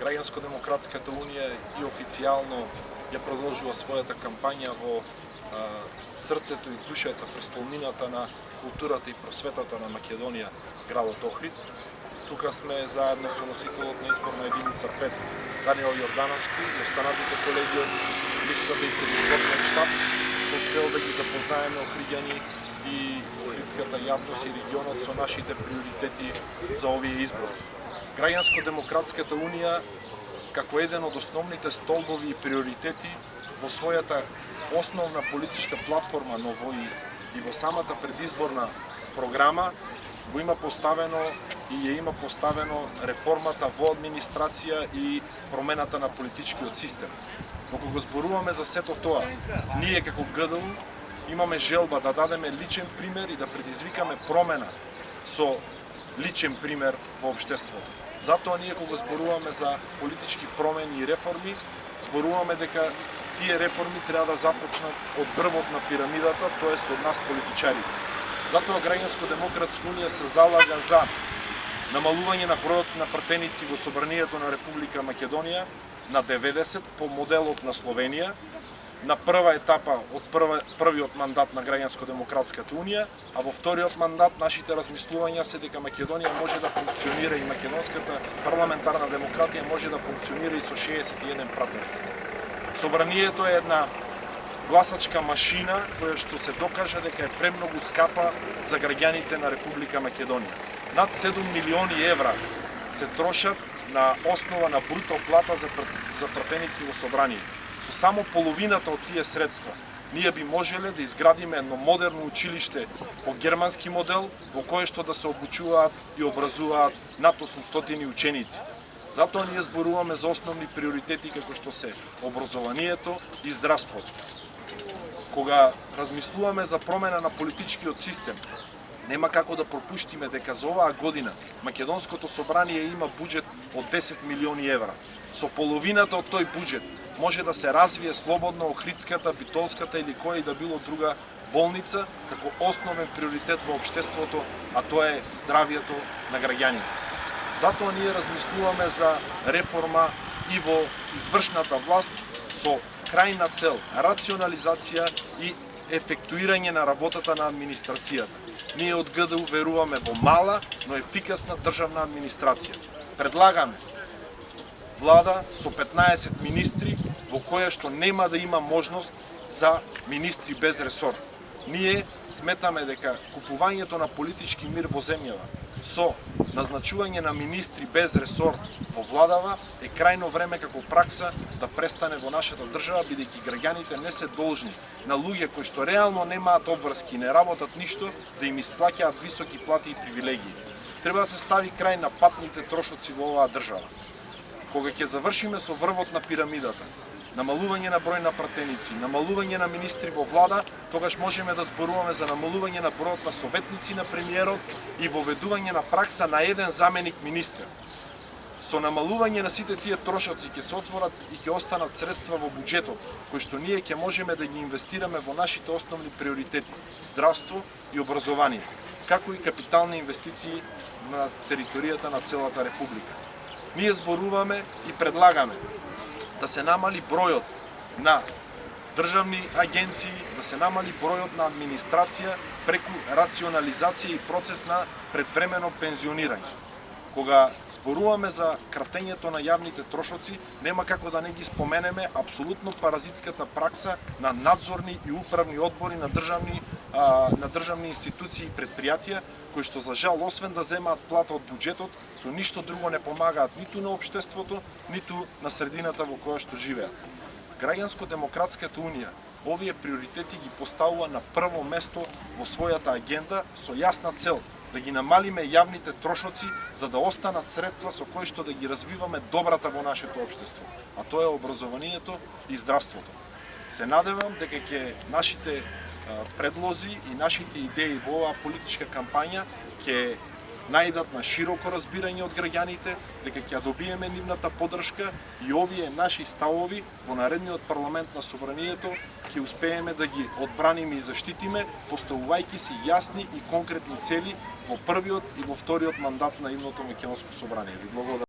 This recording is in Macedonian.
Граѓанско-демократската унија и официјално ја продолжува својата кампања во срцето и душата, престолнината на културата и просветата на Македонија, градот Охрид. Тука сме заедно со носителот на изборна единица 5, Даниел Јордановски, и останатите колеги од листата и предизборниот штаб, со цел да ги запознаеме охриѓани и охридската јавност и регионот со нашите приоритети за овие избори. Граѓанско-демократската унија, како еден од основните столбови и приоритети во својата основна политичка платформа, но и во самата предизборна програма, го има поставено и ја има поставено реформата во администрација и промената на политичкиот систем. Но кога зборуваме за сето тоа, ние како ГДУ имаме желба да дадеме личен пример и да предизвикаме промена со личен пример во општеството. Затоа ние кога зборуваме за политички промени и реформи, зборуваме дека тие реформи треба да започнат од врвот на пирамидата, тоест од нас политичарите. Затоа Граѓанско-демократска унија се залага за намалување на бројот на пратеници во Собранието на Република Македонија на 90 по моделот на Словенија, на прва етапа од првиот мандат на Граѓанско-демократската унија, а во вториот мандат нашите размислувања се дека Македонија може да функционира и македонската парламентарна демократија може да функционира и со 61 пратеник. Собранието е една гласачка машина која што се докажа дека е премногу скапа за граѓаните на Република Македонија. Над 7 милиони евра се трошат на основа на бруто плата за пратеници во собрание. Со само половината од тие средства ние би можеле да изградиме едно модерно училиште по германски модел во кое што да се обучуваат и образуваат над 800 ученици. Затоа ние зборуваме за основни приоритети како што се образованието и здравството. Кога размислуваме за промена на политичкиот систем, нема како да пропуштиме дека за оваа година Македонското собрание има буџет од 10 милиони евра. Со половината од тој буџет може да се развие слободно Охридската, Битолската или која и да било друга болница како основен приоритет во општеството, а тоа е здравието на граѓаните. Затоа ние размислуваме за реформа и во извршната власт со крајна цел рационализација и ефектуирање на работата на администрацијата. Ние од ГДУ веруваме во мала, но ефикасна државна администрација. Предлагаме влада со 15 министри во која што нема да има можност за министри без ресор. Ние сметаме дека купувањето на политички мир во земјава со назначување на министри без ресор во владава е крајно време како пракса да престане во нашата држава, бидејќи граѓаните не се должни на луѓе кои што реално немаат обврски, не работат ништо, да им исплаќаат високи плати и привилегии. Треба да се стави крај на патните трошоци во оваа држава. Кога ќе завршиме со врвот на пирамидата, намалување на број на пратеници, намалување на министри во влада, тогаш можеме да зборуваме за намалување на бројот на советници на премиерот и воведување на пракса на еден заменик министер. Со намалување на сите тие трошоци ќе се отворат и ќе останат средства во буџетот, кои што ние ќе можеме да ги инвестираме во нашите основни приоритети – здравство и образование, како и капитални инвестиции на територијата на целата република. Ние зборуваме и предлагаме да се намали бројот на државни агенции, да се намали бројот на администрација преку рационализација и процес на предвремено пензионирање. Кога зборуваме за кратењето на јавните трошоци, нема како да не ги споменеме апсолутно паразитската пракса на надзорни и управни одбори на државни институции и предпријатија, кои што за жал освен да земаат плата од буџетот, со ништо друго не помагаат ниту на општеството, ниту на средината во која што живеат. Граѓанско-демократската унија овие приоритети ги поставува на прво место во својата агенда со јасна цел да ги намалиме јавните трошоци за да останат средства со кои што да ги развиваме добрата во нашето општество, а тоа е образованието и здравството. Се надевам дека ќе нашите предлози и нашите идеи во оваа политичка кампања ќе најдат на широко разбирање од граѓаните, дека ќе добиеме нивната поддршка и овие наши ставови во наредниот парламент на Собранието ќе успееме да ги одбраниме и заштитиме, поставувајќи си јасни и конкретни цели во првиот и во вториот мандат на идното македонско собрание. Ви благодарам.